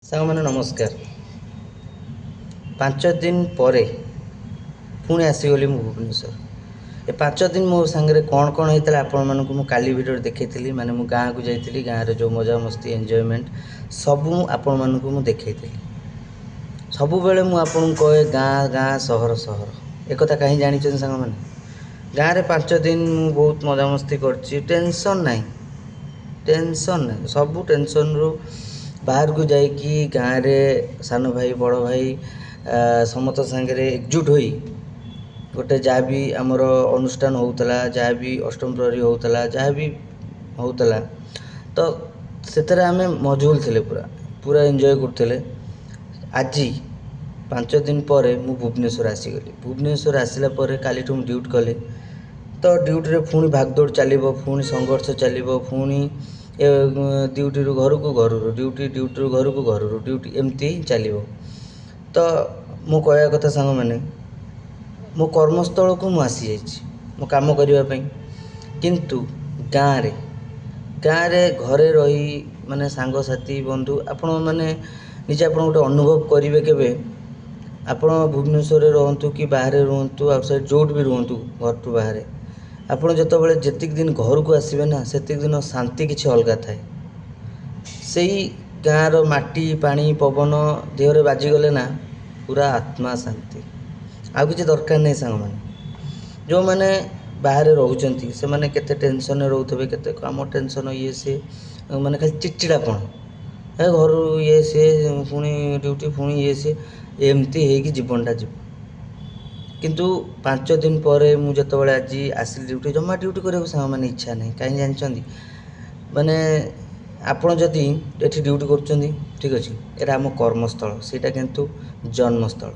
ସାଙ୍ଗମାନେ ନମସ୍କାର। 5 ଦିନ ପରେ ପୁଣି ଆସିଗଲି ମୁଁ ଭୁବନେଶ୍ୱର। ଏ 5 ଦିନ ମୋ ସାଙ୍ଗରେ କ'ଣ ହେଇଥିଲା ଆପଣମାନଙ୍କୁ ମୁଁ କାଲି ଭିଡ଼ିଓରେ ଦେଖେଇଥିଲି। ମାନେ ମୁଁ ଗାଁକୁ ଯାଇଥିଲି, ଗାଁରେ ଯେଉଁ ମଜାମସ୍ତି ଏନ୍ଜୟମେଣ୍ଟ ସବୁ ଆପଣମାନଙ୍କୁ ମୁଁ ଦେଖେଇଥିଲି। ସବୁବେଳେ ମୁଁ ଆପଣଙ୍କୁ କହେ ଗାଁ ଗାଁ ସହର ସହର, ଏକଥା କାହିଁ ଜାଣିଛନ୍ତି ସାଙ୍ଗମାନେ? ଗାଁରେ 5 ଦିନ ମୁଁ ବହୁତ ମଜାମସ୍ତି କରିଛି, ଟେନସନ୍ ନାହିଁ। ସବୁ ଟେନସନ୍ରୁ ବାହାରକୁ ଯାଇକି ଗାଁରେ ସାନ ଭାଇ ବଡ଼ ଭାଇ ସମସ୍ତ ସାଙ୍ଗରେ ଏକଜୁଟ ହୋଇ ଗୋଟେ ଯାହା ବି ଆମର ଅନୁଷ୍ଠାନ ହେଉଥିଲା, ଯାହା ବି ଅଷ୍ଟମ ପ୍ରହରୀ ହେଉଥିଲା, ଯାହା ବି ହେଉଥିଲା, ତ ସେଥିରେ ଆମେ ମଜଗୁଲ ଥିଲେ, ପୁରା ଏନ୍ଜୟ କରୁଥିଲେ। ଆଜି 5 ଦିନ ପରେ ମୁଁ ଭୁବନେଶ୍ୱର ଆସିଗଲି। ଭୁବନେଶ୍ୱର ଆସିଲା ପରେ କାଲିଠୁ ମୁଁ ଡ୍ୟୁଟି କଲି। ତ ଡ୍ୟୁଟିରେ ପୁଣି ଭାଗଦୌଡ଼ ଚାଲିବ, ପୁଣି ସଂଘର୍ଷ ଚାଲିବ, ପୁଣି ଡ୍ୟୁଟିରୁ ଘରକୁ, ଡ୍ୟୁଟିରୁ ଘରକୁ, ଡ୍ୟୁଟି ଏମିତି ହିଁ ଚାଲିବ। ତ ମୁଁ କହିବା କଥା ସାଙ୍ଗମାନେ, ମୋ କର୍ମସ୍ଥଳକୁ ମୁଁ ଆସିଯାଇଛି ମୋ କାମ କରିବା ପାଇଁ, କିନ୍ତୁ ଗାଁରେ ଘରେ ରହି ମାନେ ସାଙ୍ଗସାଥି ବନ୍ଧୁ ଆପଣମାନେ ନିଜେ ଆପଣ ଗୋଟେ ଅନୁଭବ କରିବେ କେବେ। ଆପଣ ଭୁବନେଶ୍ୱରରେ ରୁହନ୍ତୁ କି ବାହାରେ ରୁହନ୍ତୁ, ଆଉଟସାଇଡ଼୍ ଯେଉଁଠି ବି ରୁହନ୍ତୁ, ଘରଠୁ ବାହାରେ, ଆପଣ ଯେତେବେଳେ ଯେତିକି ଦିନ ଘରକୁ ଆସିବେ ନା, ସେତିକି ଦିନ ଶାନ୍ତି କିଛି ଅଲଗା ଥାଏ। ସେଇ ଗାଁର ମାଟି ପାଣି ପବନ ଦେହରେ ବାଜିଗଲେ ନା ପୁରା ଆତ୍ମା ଶାନ୍ତି, ଆଉ କିଛି ଦରକାର ନାହିଁ ସାଙ୍ଗମାନେ। ଯେଉଁମାନେ ବାହାରେ ରହୁଛନ୍ତି ସେମାନେ କେତେ ଟେନସନ୍ରେ ରହୁଥିବେ, କେତେ କାମ ଟେନସନ୍ ଇଏ ସିଏ, ମାନେ ଖାଲି ଚିଡ଼ଚିଡ଼ାପଣ, ଘରୁ ଇଏ ସିଏ, ପୁଣି ଡ୍ୟୁଟି, ପୁଣି ଇଏ ସିଏ, ଏମିତି ହେଇକି ଜୀବନଟା ଯିବ। କିନ୍ତୁ 5 ଦିନ ପରେ ମୁଁ ଯେତେବେଳେ ଆଜି ଆସିଲି ଡ୍ୟୁଟି, ଜମା ଡ୍ୟୁଟି କରିବାକୁ ସାଙ୍ଗମାନେ ଇଚ୍ଛା ନାହିଁ। କାହିଁକି ଜାଣିଛନ୍ତି? ମାନେ ଆପଣ ଯଦି ଏଠି ଡ୍ୟୁଟି କରୁଛନ୍ତି ଠିକ୍ ଅଛି, ଏଇଟା ଆମ କର୍ମସ୍ଥଳ, ସେଇଟା କିନ୍ତୁ ଜନ୍ମସ୍ଥଳ।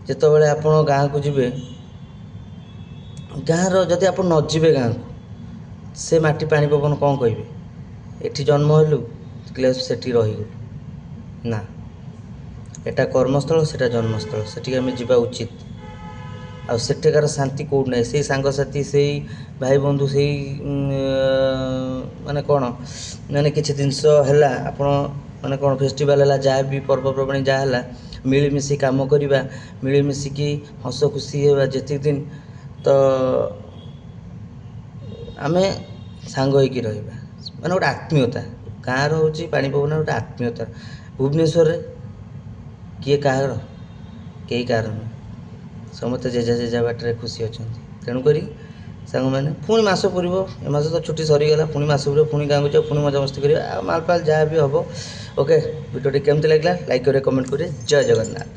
ଯେତେବେଳେ ଆପଣ ଗାଁକୁ ଯିବେ, ଗାଁର ଯଦି ଆପଣ ନ ଯିବେ ଗାଁକୁ, ସେ ମାଟି ପାଣି ପବନ କ'ଣ କହିବେ? ଏଠି ଜନ୍ମ ହେଲୁ ସେଠି ରହିଗଲୁ। ନା, ଏଟା କର୍ମସ୍ଥଳ, ସେଟା ଜନ୍ମସ୍ଥଳ, ସେଠିକି ଆମେ ଯିବା ଉଚିତ। ଆଉ ସେଠିକାର ଶାନ୍ତି କେଉଁଠି ନାହିଁ। ସେଇ ସାଙ୍ଗସାଥି, ସେଇ ଭାଇ ବନ୍ଧୁ, ସେଇ ମାନେ କ'ଣ, ମାନେ କିଛି ଜିନିଷ ହେଲା, ଆପଣ ମାନେ କ'ଣ ଫେଷ୍ଟିଭାଲ୍ ହେଲା, ଯାହା ବି ପର୍ବପର୍ବାଣି ଯାହା ହେଲା, ମିଳିମିଶି କାମ କରିବା, ମିଳିମିଶିକି ହସ ଖୁସି ହେବା ଯେତିକି ଦିନ, ତ ଆମେ ସାଙ୍ଗ ହେଇକି ରହିବା, ମାନେ ଗୋଟେ ଆତ୍ମୀୟତା। ଗାଁର ହେଉଛି ପାଣି ପବନ ଗୋଟେ ଆତ୍ମୀୟତା। ଭୁବନେଶ୍ୱରରେ କିଏ କାହାର? କେହି କାହାର ନୁହେଁ। ସମସ୍ତେ ଯେଝା ବାଟରେ ଖୁସି ଅଛନ୍ତି। ତେଣୁକରି ସାଙ୍ଗମାନେ ପୁଣି ମାସ ପୂରିବ, ଏ ମାସ ତ ଛୁଟି ସରିଗଲା, ପୁଣି ମାସ ପୂରିବ, ପୁଣି ଗାଁକୁ ଯିବା, ପୁଣି ମଜାମସ୍ତି କରିବା, ଆଉ ମାଲପାଲ ଯାହା ବି ହେବ। ଓକେ, ଭିଡ଼ିଓଟି କେମିତି ଲାଗିଲା ଲାଇକ୍ କରିବେ, କମେଣ୍ଟ କରିବେ। ଜୟ ଜଗନ୍ନାଥ।